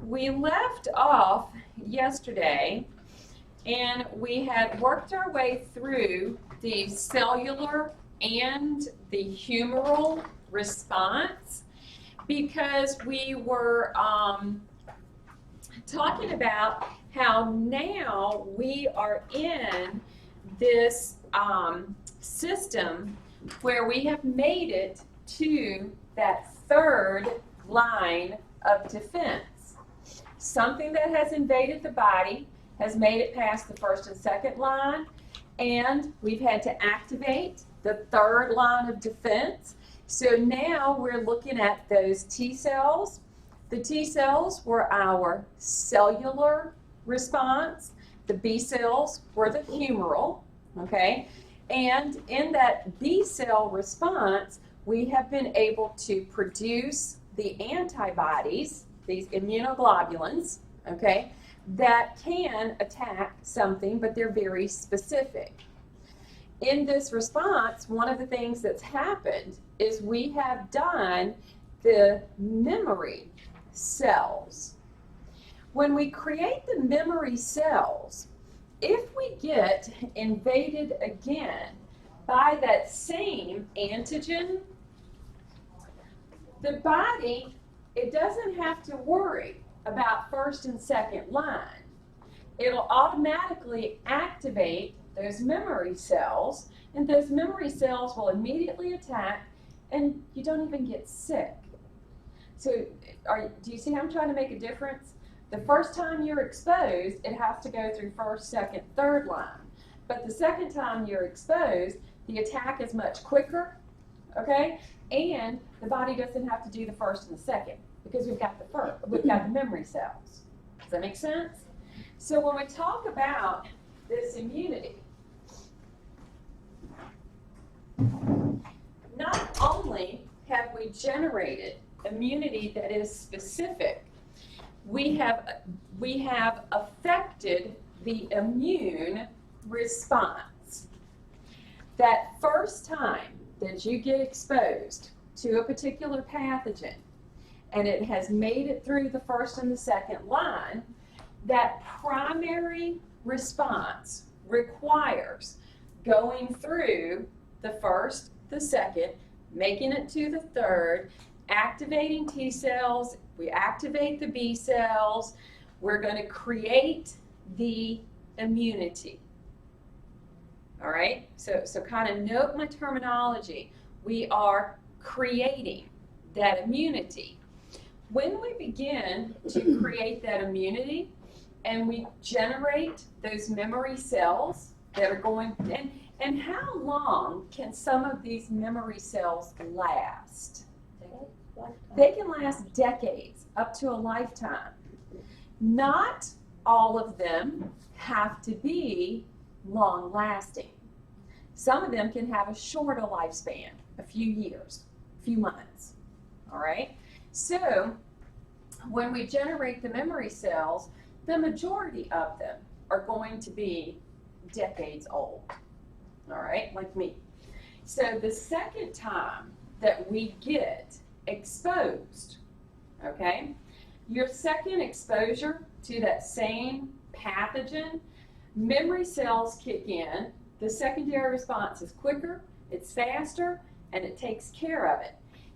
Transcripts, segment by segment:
We left off yesterday and we had worked our way through the cellular and the humoral response because we were talking about how now we are in this system where we have made it to that third line of defense. Something that has invaded the body has made it past the first and second line, and we've had to activate the third line of defense. So now we're looking at those T cells. The T cells were our cellular response. The B cells were the humoral, okay? And in that B cell response, we have been able to produce the antibodies, these immunoglobulins, okay, that can attack something, but they're very specific. In this response, one of the things that's happened is we have done the memory cells. When we create the memory cells, if we get invaded again by that same antigen, the body, it doesn't have to worry about first and second line. It'll automatically activate those memory cells, and those memory cells will immediately attack, and you don't even get sick. So do you see how I'm trying to make a difference? The first time you're exposed, it has to go through first, second, third line. But the second time you're exposed, the attack is much quicker, okay? And the body doesn't have to do the first and the second because we've got the memory cells. Does that make sense? So when we talk about this immunity, not only have we generated immunity that is specific, we have affected the immune response. That first time that you get exposed to a particular pathogen and it has made it through the first and the second line, that primary response requires going through the first, the second, making it to the third, activating T cells, we activate the B cells, we're going to create the immunity. All right, so kind of note my terminology. We are creating that immunity. When we begin to create that immunity and we generate those memory cells that are going, and how long can some of these memory cells last? They can last decades, up to a lifetime. Not all of them have to be long-lasting. Some of them can have a shorter lifespan, a few years, a few months, all right? So when we generate the memory cells, the majority of them are going to be decades old, all right, like me. So the second time that we get exposed, okay, your second exposure to that same pathogen, memory cells kick in, the secondary response is quicker, it's faster, and it takes care of it.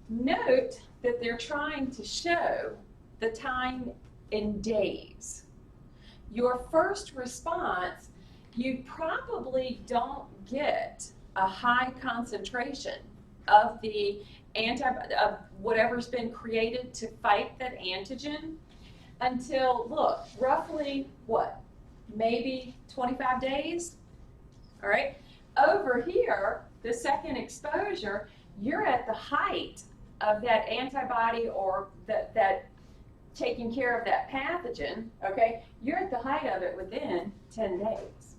Note that they're trying to show the time in days. Your first response, you probably don't get a high concentration of the of whatever's been created to fight that antigen until, look, roughly what? Maybe 25 days? All right. Over here, the second exposure, you're at the height of that antibody or that taking care of that pathogen, okay? You're at the height of it within 10 days.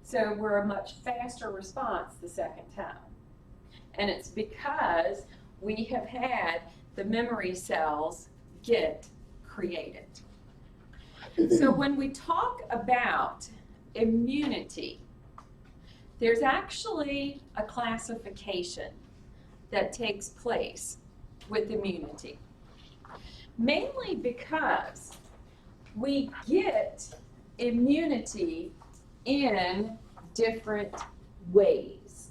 So we're a much faster response the second time. And it's because we have had the memory cells get created. So when we talk about immunity, there's actually a classification that takes place with immunity. Mainly because we get immunity in different ways.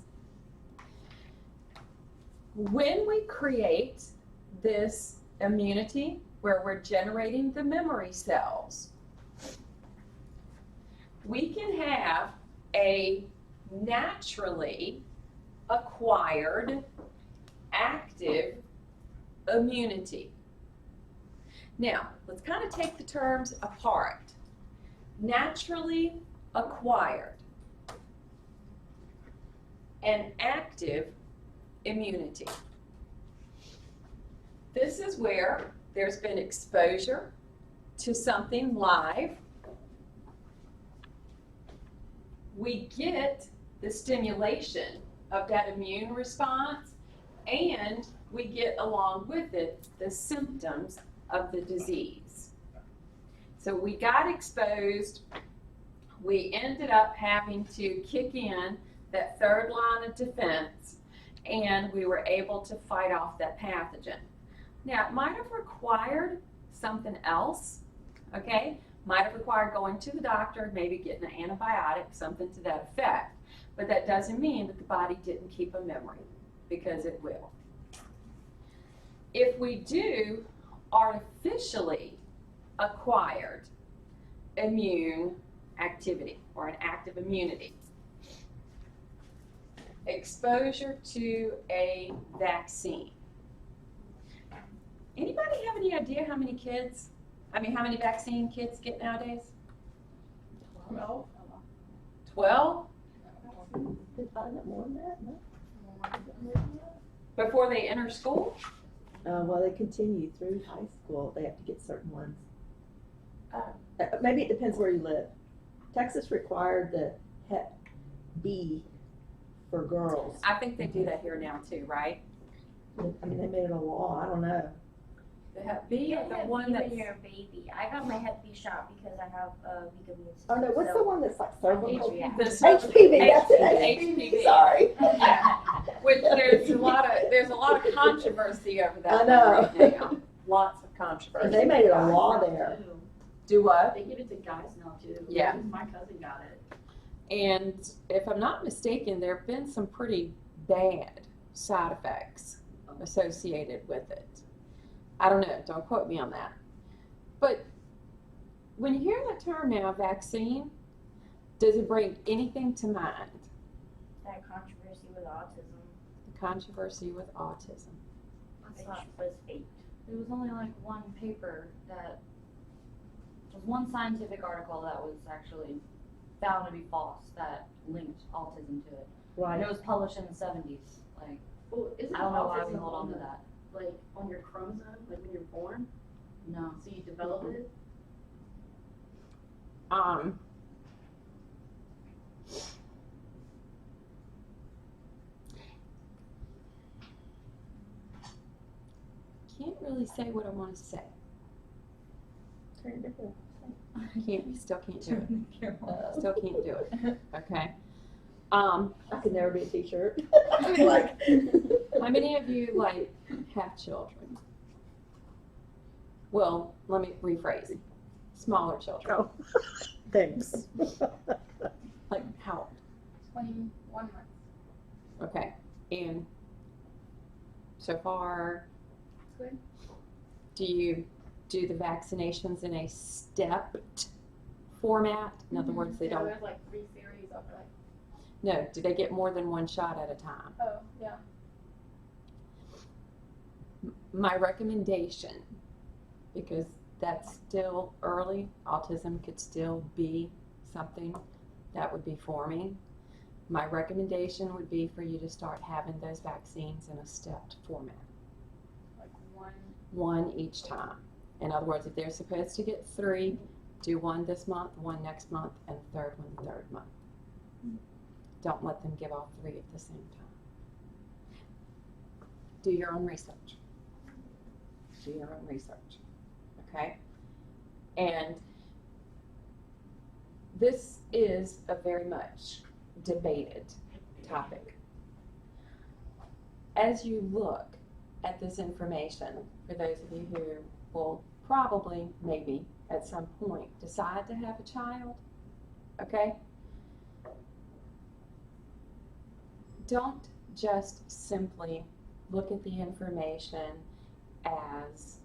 When we create this immunity, where we're generating the memory cells, we can have a naturally acquired active immunity. Now, let's kind of take the terms apart. Naturally acquired and active immunity. This is where there's been exposure to something live. We get the stimulation of that immune response, and we get along with it the symptoms of the disease. So we got exposed, we ended up having to kick in that third line of defense, and we were able to fight off that pathogen. Now, it might have required something else, okay? Might have required going to the doctor, maybe getting an antibiotic, something to that effect. But that doesn't mean that the body didn't keep a memory, because it will. If we do artificially acquired immune activity or an active immunity, exposure to a vaccine. Anybody have any idea how many vaccine kids get nowadays? 12. 12? Did I know more than that? No. Before they enter school? Well, they continue through high school. They have to get certain ones. Maybe it depends where you live. Texas required the Hep B for girls. I think they do that here now too, right? I mean, they made it a law. I don't know. The Hep B or the one that's... when you're a baby. I got my Hep B shot because I have a weak immune system. Oh no, what's the one that's like cervical? HPV. The HPV. That's it. HPV. Sorry. Yeah. Which there's a lot of controversy over that I know. right now. Lots of controversy. And they made it a law there. Do what? They give it to guys now too. Yeah. My cousin got it. And if I'm not mistaken, there have been some pretty bad side effects associated with it. I don't know, don't quote me on that. But when you hear the term now, vaccine, does it bring anything to mind? That controversy with autism, The controversy with autism. which was faked. There was only like one paper that was one scientific article that was actually found to be false that linked autism to it. And Right. it was published in the 70s. Like, Well, isn't I don't know why we autism hold on to that. Like on your chromosome, like when you're born, No. so you develop it? Can't really say what I want to say. Still can't do it. Still can't do it. Okay. I could never be a t-shirt. Like, How many of you have children? Well, let me rephrase. Smaller children. Oh, thanks. Like how old? 21 months. Okay. And so far, Good. do you do the vaccinations in a stepped format? In other words, they don't. There's like 3 series of like, No. Do they get more than one shot at a time? oh, yeah. My recommendation, because that's still early, autism could still be something that would be forming. My recommendation would be for you to start having those vaccines in a stepped format. Like one. One each time. In other words, if they're supposed to get 3, do one this month, one next month, and the third one the third month. Don't let them give off 3 at the same time. Do your own research. Do your own research. Okay? And this is a very much debated topic. As you look at this information, for those of you who will probably, maybe, at some point, decide to have a child, okay? Don't just simply look at the information as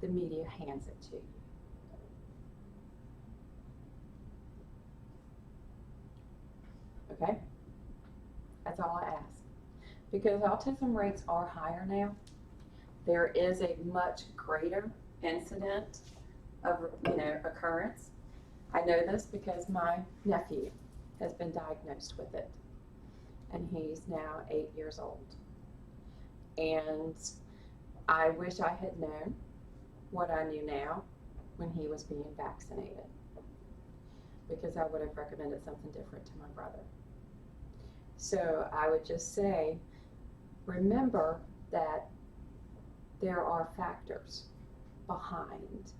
the media hands it to you. Okay? That's all I ask. Because autism rates are higher now. There is a much greater incident of, occurrence. I know this because my nephew has been diagnosed with it. And he's now 8 years old. And I wish I had known what I knew now when he was being vaccinated, because I would have recommended something different to my brother. So I would just say, remember that there are factors behind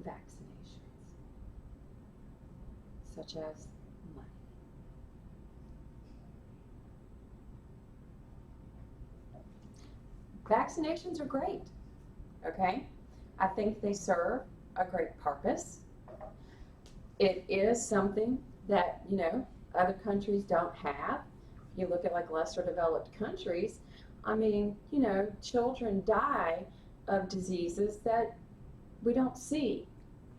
vaccinations, such as money. Vaccinations are great, okay? I think they serve a great purpose. It is something that, other countries don't have. You look at like lesser developed countries, children die of diseases that we don't see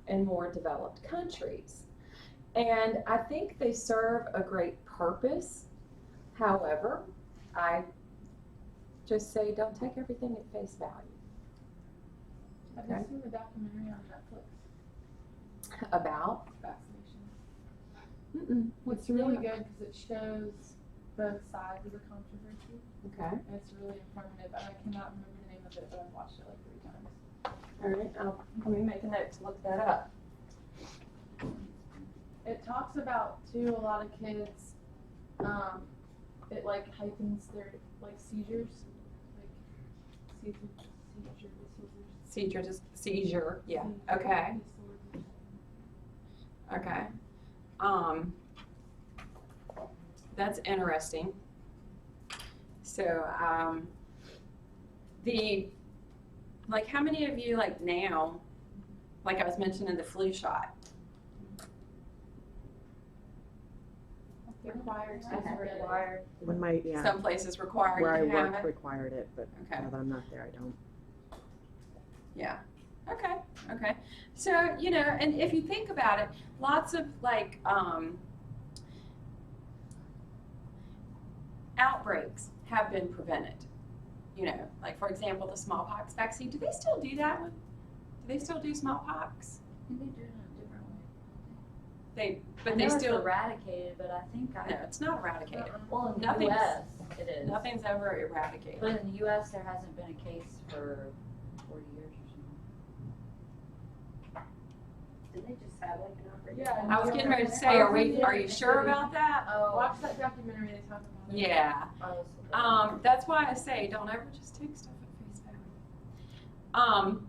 in more developed countries. And I think they serve a great purpose. However, I just say don't take everything at face value. Have you seen the documentary on Netflix? About? Vaccination. What's It's really good because it shows both sides of the controversy. Okay. And it's really informative. And I cannot remember the name of it, but I've watched it like 3 times. All right. Let me make a note to look that up. It talks about too a lot of kids. It like heightens their like seizures, like Seizure. Yeah. Okay. Okay. That's interesting. So, how many of you now, like I was mentioning the flu shot? Required. Required. When my, Some places require where I you to have work it. required it, but Okay. now that I'm not there, I don't. Yeah. Okay. Okay. So, and if you think about it, lots of outbreaks have been prevented. For example, the smallpox vaccine. Do they still do that one? Do they still do smallpox? I think they do it in a different way. They I know still. it's eradicated, but I think No, it's not eradicated. well, in the Nothing's- U.S. it is. Nothing's ever eradicated. But in the U.S. there hasn't been a case for 40 years or something. Did they just have like an outbreak? Yeah. I was getting ready to say, are you sure about that? Oh, Watch that documentary. They talk about it. Yeah. oh, so That's why I say don't ever just take stuff at face value.